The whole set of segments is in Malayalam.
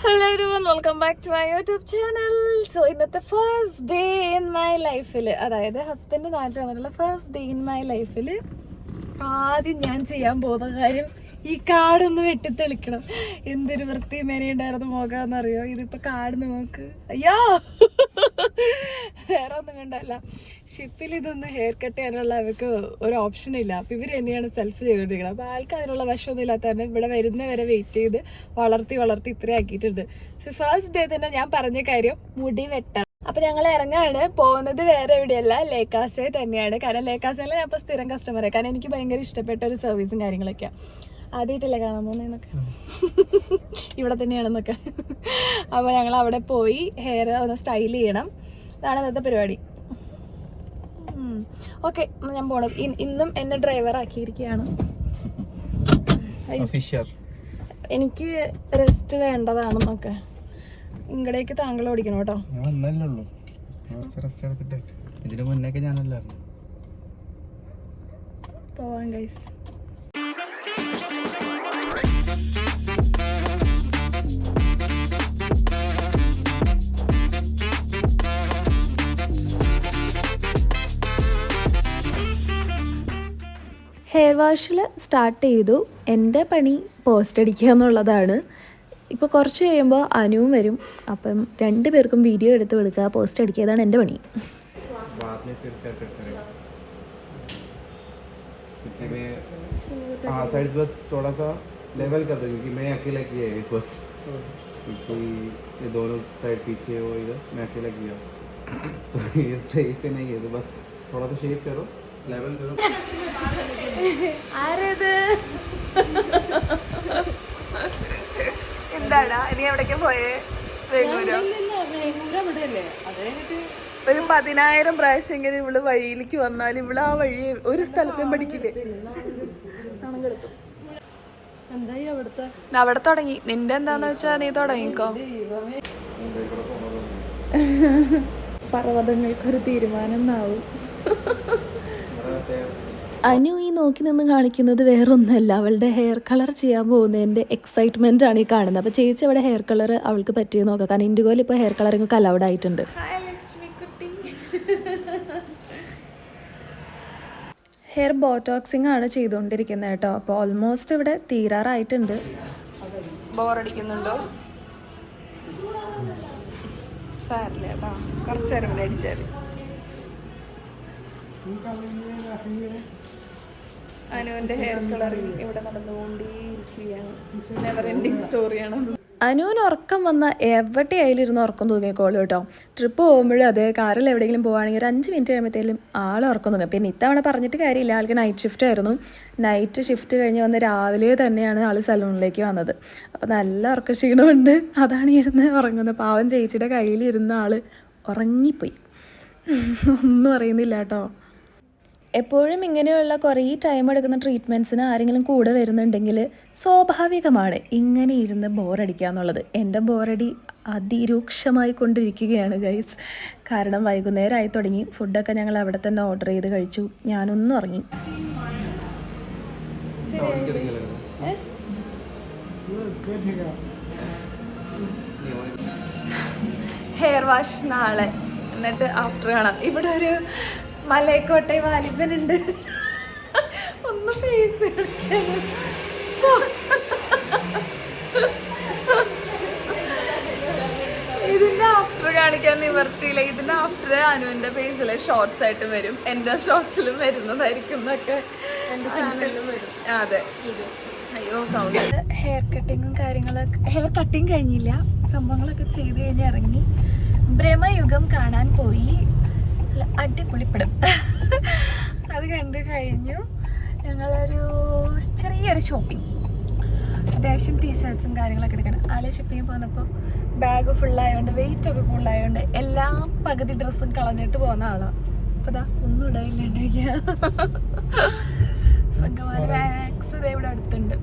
Hello everyone, welcome back to my YouTube channel. So ഇന്നത്തെ ഫസ്റ്റ് ഡേ ഇൻ മൈ ലൈഫിൽ, അതായത് ഹസ്ബൻഡ് നാട്ടിൽ വന്നിട്ടുള്ള ഫസ്റ്റ് ഡേ ഇൻ മൈ ലൈഫിൽ ആദ്യം ഞാൻ ചെയ്യാൻ പോകുന്ന കാര്യം ഈ കാടൊന്ന് വെട്ടിത്തെളിക്കണം. എന്തൊരു വൃത്തി മെനയുണ്ടായിരുന്നു പോകാന്നറിയോ. ഇതിപ്പോൾ കാട് നോക്ക്, അയ്യോ വേറെ ഒന്നും കണ്ടല്ല. ഷിപ്പിൽ ഇതൊന്ന് ഹെയർ കട്ട് ചെയ്യാനുള്ള അവർക്ക് ഒരു ഓപ്ഷൻ ഇല്ല. അപ്പം ഇവർ തന്നെയാണ് സെൽഫ് ചെയ്തുകൊണ്ടിരിക്കുന്നത്. അപ്പോൾ ആൾക്ക് അതിനുള്ള വശമൊന്നും ഇല്ലാത്ത തന്നെ ഇവിടെ വരുന്നവരെ വെയിറ്റ് ചെയ്ത് വളർത്തി ഇത്രയും ആക്കിയിട്ടുണ്ട്. സോ ഫസ്റ്റ് ഡേ തന്നെ ഞാൻ പറഞ്ഞ കാര്യം മുടി വെട്ടണം. അപ്പം ഞങ്ങൾ ഇറങ്ങാണ്. പോകുന്നത് വേറെ എവിടെയല്ല, ലേക്കാസേ തന്നെയാണ്. കാരണം ലേക്കാസയിൽ ഞാൻ ഇപ്പോൾ സ്ഥിരം കസ്റ്റമറാണ്. കാരണം എനിക്ക് ഭയങ്കര ഇഷ്ടപ്പെട്ട ഒരു സർവീസും കാര്യങ്ങളൊക്കെയാണ്. ആദ്യമായിട്ടല്ലേ കാണാൻ പോകുന്നതെന്നൊക്കെ, ഇവിടെ തന്നെയാണെന്നൊക്കെ. അപ്പോൾ ഞങ്ങൾ അവിടെ പോയി ഹെയർ ഒന്ന് സ്റ്റൈൽ ചെയ്യണം. അതാണ് ഇന്നത്തെ പരിപാടി. ഓക്കെ, ഞാൻ പോണം. ഇന്നും എന്നെ ഡ്രൈവർ ആക്കിയിരിക്കുകയാണ്. എനിക്ക് റെസ്റ്റ് വേണ്ടതാണെന്നൊക്കെ. ഇങ്ങടേക്ക് താങ്കൾ ഓടിക്കണം കേട്ടോ. പോവാം ഗൈസ്. ഹെയർ വാഷിൽ സ്റ്റാർട്ട് ചെയ്തു. എൻ്റെ പണി പോസ്റ്റ് അടിക്കുക എന്നുള്ളതാണ്. ഇപ്പോൾ കുറച്ച് കഴിയുമ്പോൾ അനുവും വരും. അപ്പം 2 പേർക്കും വീഡിയോ എടുത്ത് കൊടുക്കുക, പോസ്റ്റ് അടിക്കുക. ഇതാണ് എൻ്റെ പണി. എന്താടാ നീ എവിടേക്കാ പോയേ? ഒരു 10,000 പ്രാവശ്യം ഇങ്ങനെ ഇവള് വഴിയിലേക്ക് വന്നാൽ ഇവള് ആ വഴി ഒരു സ്ഥലത്തും പഠിക്കില്ലേ. അവിടെ തുടങ്ങി. നിന്റെ എന്താന്ന് വെച്ചാ നീ തുടങ്ങിക്കോ. പർവ്വതങ്ങൾക്കൊരു തീരുമാനം എന്നാവും. അനു ഈ നോക്കി നിന്ന് കാണിക്കുന്നത് വേറൊന്നുമല്ല, അവളുടെ ഹെയർ കളർ ചെയ്യാൻ പോകുന്നതിൻ്റെ എക്സൈറ്റ്മെൻ്റ് ആണ് ഈ കാണുന്നത്. അപ്പോൾ ചേച്ചി അവിടെ ഹെയർ കളർ അവൾക്ക് പറ്റിയെന്ന് നോക്കാം. കാരണം ഇൻഡിഗോയിൽ ഇപ്പോൾ ഹെയർ കളറിങ് ഒക്കെ അലൗഡ് ആയിട്ടുണ്ട്. ഹെയർ ബോട്ടോക്സിങ് ആണ് ചെയ്തുകൊണ്ടിരിക്കുന്നത് കേട്ടോ. അപ്പോൾ ഓൾമോസ്റ്റ് ഇവിടെ തീരാറായിട്ടുണ്ട്. ബോറടിക്കുന്നുണ്ടോ? സാരില്ല കേട്ടോ, കുറച്ച് നേരം കൂടെ അടിച്ചാൽ. അനുവിന്റെ ഹെയർ കളറിങ് ഇവിടെ നടന്നുകൊണ്ടേയിരിക്കുകയാണ്. നെവർ എൻഡിങ് സ്റ്റോറിയാണ്. അനുവിന് ഉറക്കം വന്ന എവിടെയായാലും ഉറക്കം തൂങ്ങിക്കോളൂ കേട്ടോ. ട്രിപ്പ് പോകുമ്പോഴും അതെ, കാറിൽ എവിടെയെങ്കിലും പോവുകയാണെങ്കിൽ ഒരു 5 മിനിറ്റ് കഴിയുമ്പോഴത്തേലും ആൾ ഉറക്കം തൂങ്ങും. പിന്നെ ഇത്തവണ പറഞ്ഞിട്ട് കാര്യമില്ല, ആൾക്ക് നൈറ്റ് ഷിഫ്റ്റ് ആയിരുന്നു. നൈറ്റ് ഷിഫ്റ്റ് കഴിഞ്ഞ് വന്ന് രാവിലെ തന്നെയാണ് ആൾ സലൂണിലേക്ക് വന്നത്. അപ്പോൾ നല്ല ഉറക്ക ക്ഷീണമുണ്ട്. അതാണ് ഇരുന്ന് ഉറങ്ങുന്നത്. പാവം ചേച്ചിയുടെ കയ്യിലിരുന്ന ആൾ ഉറങ്ങിപ്പോയി. ഒന്നും അറിയുന്നില്ല കേട്ടോ. എപ്പോഴും ഇങ്ങനെയുള്ള കുറേ ടൈം എടുക്കുന്ന ട്രീറ്റ്മെൻറ്റ്സിന് ആരെങ്കിലും കൂടെ വരുന്നുണ്ടെങ്കിൽ സ്വാഭാവികമാണ് ഇങ്ങനെ ഇരുന്ന് ബോറടിക്കുക എന്നുള്ളത്. എൻ്റെ ബോറടി അതിരൂക്ഷമായി കൊണ്ടിരിക്കുകയാണ് ഗൈസ്. കാരണം വൈകുന്നേരമായി തുടങ്ങി. ഫുഡൊക്കെ ഞങ്ങൾ അവിടെ തന്നെ ഓർഡർ ചെയ്ത് കഴിച്ചു. ഞാനൊന്നും ഉറങ്ങി. ഹെയർ വാഷ് നാളെ, എന്നിട്ട് ആഫ്റ്റർ കാണാം. ഇവിടെ ഒരു മലയക്കോട്ടെ വാലിബനുണ്ട്. ഒന്ന് ഫേസ് ഇതിന്റെ ആഫ്റ്റർ കാണിക്കാൻ നിവർത്തിയില്ല. ഇതിന്റെ ആഫ്റ്റർ അനുവിന്റെ ഫേസിലെ ഷോർട്സ് ആയിട്ട് വരും, എന്റെ ഷോർട്സിലും വരുന്നതായിരിക്കും എന്നൊക്കെ എന്റെ ചാനലിലും വരും. അതെ. അയ്യോ സൗണ്ട്. ഹെയർ കട്ടിങ്ങും കാര്യങ്ങളൊക്കെ, ഹെയർ കട്ടിങ് കഴിഞ്ഞില്ല, സംഭവങ്ങളൊക്കെ ചെയ്ത് കഴിഞ്ഞ് ഇറങ്ങി. ബ്രഹ്മയുഗം കാണാൻ പോയി. അടിപൊളിപ്പെടും. അത് കണ്ടു കഴിഞ്ഞു ഞങ്ങളൊരു ചെറിയൊരു ഷോപ്പിംഗ്. അത്യാവശ്യം ടീഷർട്ട്സും കാര്യങ്ങളൊക്കെ എടുക്കണം. ആളെ ഷിപ്പിങ് പോന്നപ്പോൾ ബാഗ് ഫുള്ളായതുകൊണ്ട്, വെയിറ്റ് ഒക്കെ കൂടുതലായതുകൊണ്ട് എല്ലാ പകുതി ഡ്രസ്സും കളഞ്ഞിട്ട് പോകുന്ന ആളാണ്. അപ്പോൾ ഇതാ ഒന്നും ഇടാനില്ലാണ്ടിരിക്കുക. സംഘമാല ബാഗ്സ് ഇവിടെ അടുത്തുണ്ട്.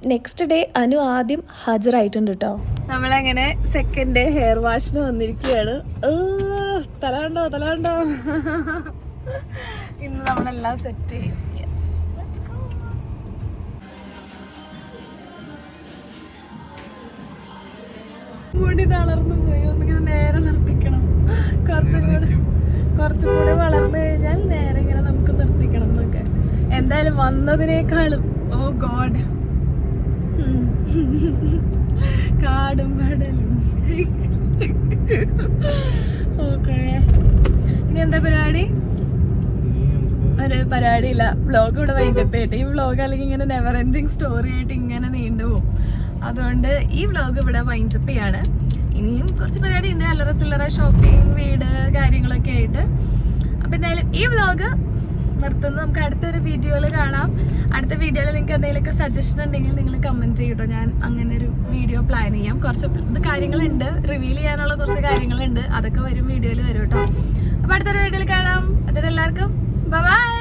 നെക്സ്റ്റ് ഡേ അനു ആദ്യം ഹാജരായിട്ടുണ്ട് കേട്ടോ. നമ്മളങ്ങനെ സെക്കൻഡ് ഡേ ഹെയർ വാഷിന് വന്നിരിക്കുകയാണ്. തല കണ്ടോ? ഇന്ന് നമ്മളെല്ലാം സെറ്റ് ചെയ്യും. Yes, let's go. മുടി തളർന്നു പോയി, ഒന്നിങ്ങനെ നേരെ നിർത്തിക്കണം. കുറച്ചും കൂടെ വളർന്നു കഴിഞ്ഞാൽ നേരെ ഇങ്ങനെ നമുക്ക് നിർത്തിക്കണം എന്നൊക്കെ. എന്തായാലും വന്നതിനേക്കാളും ഓ ഗോഡ്, കാടും കടലും. ഓക്കെ, ഇനി എന്താ പരിപാടി? ഒരു പരിപാടിയില്ല, വ്ളോഗ് ഇവിടെ വൈൻഡപ്പ് ചെയ്യട്ടെ. ഈ വ്ളോഗ് അല്ലെങ്കിൽ ഇങ്ങനെ നെവർ എൻഡിങ് സ്റ്റോറി ആയിട്ട് ഇങ്ങനെ നീണ്ടുപോകും. അതുകൊണ്ട് ഈ വ്ളോഗ് ഇവിടെ വൈൻഡപ്പ് ചെയ്യാണ്. ഇനിയും കുറച്ച് പരിപാടി ഉണ്ട്, അല്ലറ ചില്ലറ ഷോപ്പിംഗ്, വീട്, കാര്യങ്ങളൊക്കെ ആയിട്ട്. അപ്പം എന്തായാലും ഈ വ്ളോഗ് നിർത്തുന്നു. നമുക്ക് അടുത്തൊരു വീഡിയോയിൽ കാണാം. അടുത്ത വീഡിയോയിൽ നിങ്ങൾക്ക് എന്തെങ്കിലുമൊക്കെ സജഷൻ ഉണ്ടെങ്കിൽ നിങ്ങൾ കമൻറ്റ് ചെയ്യട്ടോ. ഞാൻ അങ്ങനെ ഒരു വീഡിയോ പ്ലാൻ ചെയ്യാം. കുറച്ച് ഇത് കാര്യങ്ങളുണ്ട്, റിവീൽ ചെയ്യാനുള്ള കുറച്ച് കാര്യങ്ങളുണ്ട്, അതൊക്കെ വരും, വീഡിയോയിൽ വരും കേട്ടോ. അപ്പോൾ അടുത്തൊരു വീഡിയോയിൽ കാണാം. അതിന് എല്ലാവർക്കും ബൈ.